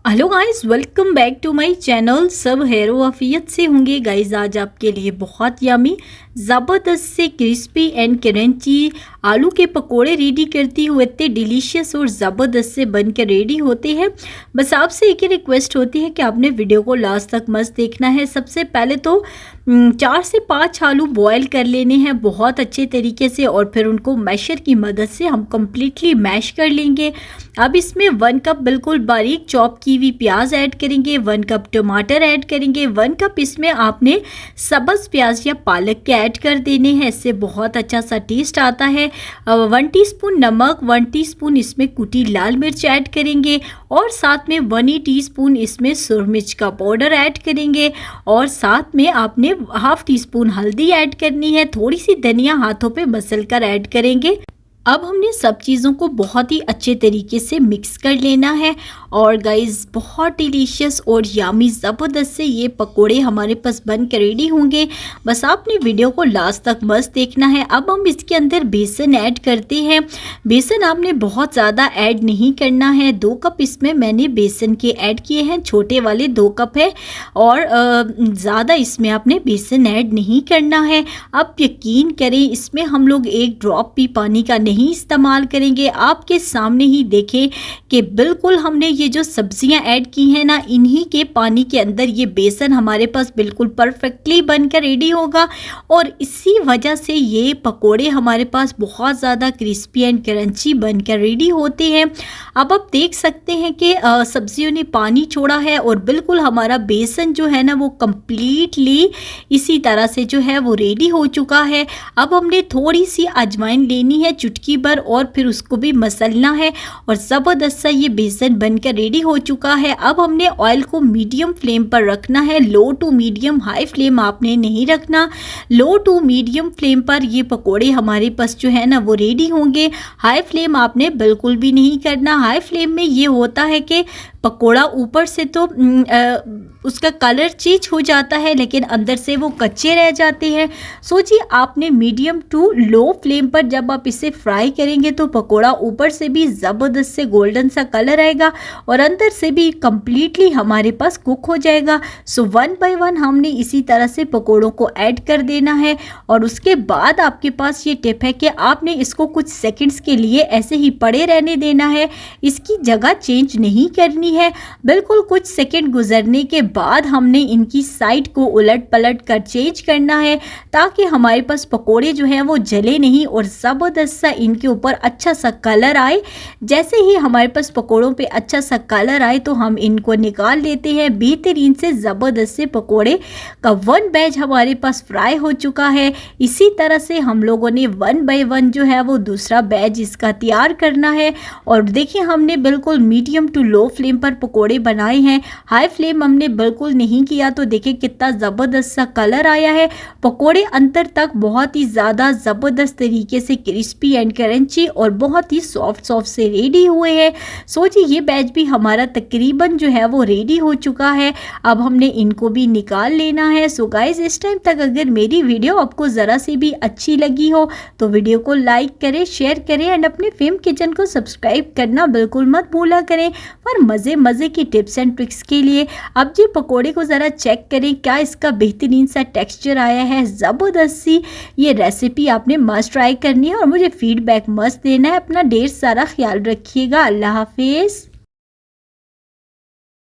Hello guys, welcome back to my channel. सब हेरो आफियत से होंगे गाइस। आज आपके लिए बहुत यमी ज़बरदस्त से क्रिस्पी एंड क्रंची आलू के पकोड़े रेडी करती हूँ। इतने डिलीशियस और ज़बरदस्त से बन के रेडी होते हैं। बस आपसे एक ही रिक्वेस्ट होती है कि आपने वीडियो को लास्ट तक मस्त देखना है। सबसे पहले तो 4 से 5 आलू बॉयल कर लेने हैं बहुत अच्छे तरीके से, और फिर उनको मैशर की मदद से हम कम्प्लीटली मैश कर लेंगे। अब इसमें 1 कप बिल्कुल बारीक चॉप की हुई प्याज ऐड करेंगे, 1 कप टमाटर ऐड करेंगे, 1 कप इसमें आपने सब्ज़ प्याज या पालक के ऐड कर देने हैं। इससे बहुत अच्छा सा टेस्ट आता है। 1 टीस्पून नमक, 1 टीस्पून इसमें कुटी लाल मिर्च ऐड करेंगे, और साथ में 1 टीस्पून इसमें सुरख मिर्च का पाउडर ऐड करेंगे, और साथ में आपने ½ टीस्पून हल्दी ऐड करनी है। थोड़ी सी धनिया हाथों पे मसल कर ऐड करेंगे। अब हमने सब चीज़ों को बहुत ही अच्छे तरीके से मिक्स कर लेना है। और गाइस बहुत डिलीशियस और यामी ज़बरदस्त से ये पकोड़े हमारे पास बन के रेडी होंगे। बस आपने वीडियो को लास्ट तक मस्त देखना है। अब हम इसके अंदर बेसन ऐड करते हैं। बेसन आपने बहुत ज़्यादा ऐड नहीं करना है। 2 कप इसमें मैंने बेसन के ऐड किए हैं, छोटे वाले 2 कप है, और ज़्यादा इसमें आपने बेसन ऐड नहीं करना है। अब यकीन करें, इसमें हम लोग 1 ड्रॉप भी पानी का नहीं इस्तेमाल करेंगे। आपके सामने ही देखें कि बिल्कुल हमने ये जो सब्जियां ऐड की हैं ना, इन्हीं के पानी के अंदर ये बेसन हमारे पास बिल्कुल परफेक्टली बनकर रेडी होगा, और इसी वजह से ये पकोड़े हमारे पास बहुत ज़्यादा क्रिस्पी एंड क्रंची बनकर रेडी होते हैं। अब आप देख सकते हैं कि सब्जियों ने पानी छोड़ा है, और बिल्कुल हमारा बेसन जो है ना वो कम्प्लीटली इसी तरह से जो है वो रेडी हो चुका है। अब हमने थोड़ी सी अजवाइन लेनी है, चुटकी भर, और फिर उसको भी मसलना है, और ज़बरदस्त सा ये बेसन बनकर रेडी हो चुका है। अब हमने ऑयल को मीडियम फ्लेम पर रखना है। लो टू मीडियम, हाई फ्लेम आपने नहीं रखना। लो टू मीडियम फ्लेम पर ये पकोड़े हमारे पास जो है ना वो रेडी होंगे। हाई फ्लेम आपने बिल्कुल भी नहीं करना। हाई फ्लेम में ये होता है कि पकोड़ा ऊपर से तो उसका कलर चेंज हो जाता है, लेकिन अंदर से वो कच्चे रह जाते हैं। सोचिए, आपने मीडियम टू लो फ्लेम पर जब आप इसे फ्राई करेंगे तो पकोड़ा ऊपर से भी ज़बरदस्त से गोल्डन सा कलर आएगा, और अंदर से भी कम्प्लीटली हमारे पास कुक हो जाएगा। सो 1 बाय 1 हमने इसी तरह से पकोड़ों को ऐड कर देना है। और उसके बाद आपके पास ये टिप है कि आपने इसको कुछ सेकंड्स के लिए ऐसे ही पड़े रहने देना है। इसकी जगह चेंज नहीं करनी है। बिल्कुल कुछ सेकंड गुजरने के बाद हमने इनकी साइड को उलट पलट कर चेंज करना है, ताकि हमारे पास पकोड़े जो हैं वो जले नहीं, और ज़बरदस्त सा इनके ऊपर अच्छा सा कलर आए। जैसे ही हमारे पास पकोड़ों पे अच्छा सा कलर आए तो हम इनको निकाल लेते हैं। बेहतरीन से ज़बरदस्त से पकोड़े का 1 बैच हमारे पास फ्राई हो चुका है। इसी तरह से हम लोगों ने 1 बाय 1 जो है वो दूसरा बैच इसका तैयार करना है। और देखिए, हमने बिल्कुल मीडियम टू लो फ्लेम पर पकोड़े बनाए हैं। हाई फ्लेम हमने बिल्कुल नहीं किया, तो देखिए कितना ज़बरदस्त सा कलर आया है। पकोड़े अंदर तक बहुत ही ज़्यादा ज़बरदस्त तरीके से क्रिस्पी एंड क्रंची और बहुत ही सॉफ्ट से रेडी हुए हैं। सोचिए, ये बैच भी हमारा तकरीबन जो है वो रेडी हो चुका है। अब हमने इनको भी निकाल लेना है। सो गाइस, इस टाइम तक अगर मेरी वीडियो आपको ज़रा सी भी अच्छी लगी हो तो वीडियो को लाइक करें, शेयर करें, एंड अपने फेम किचन को सब्सक्राइब करना बिल्कुल मत भूला करें। और मज़े की टिप्स एंड ट्रिक्स के लिए अब ये पकोड़े को ज़रा चेक करें, क्या इसका बेहतरीन सा टेक्सचर आया है। ज़बरदस्त सी ये रेसिपी आपने मस्ट ट्राई करनी है, और मुझे फीडबैक मस्त देना है। अपना ढेर सारा ख्याल रखिएगा। अल्लाह हाफिज़।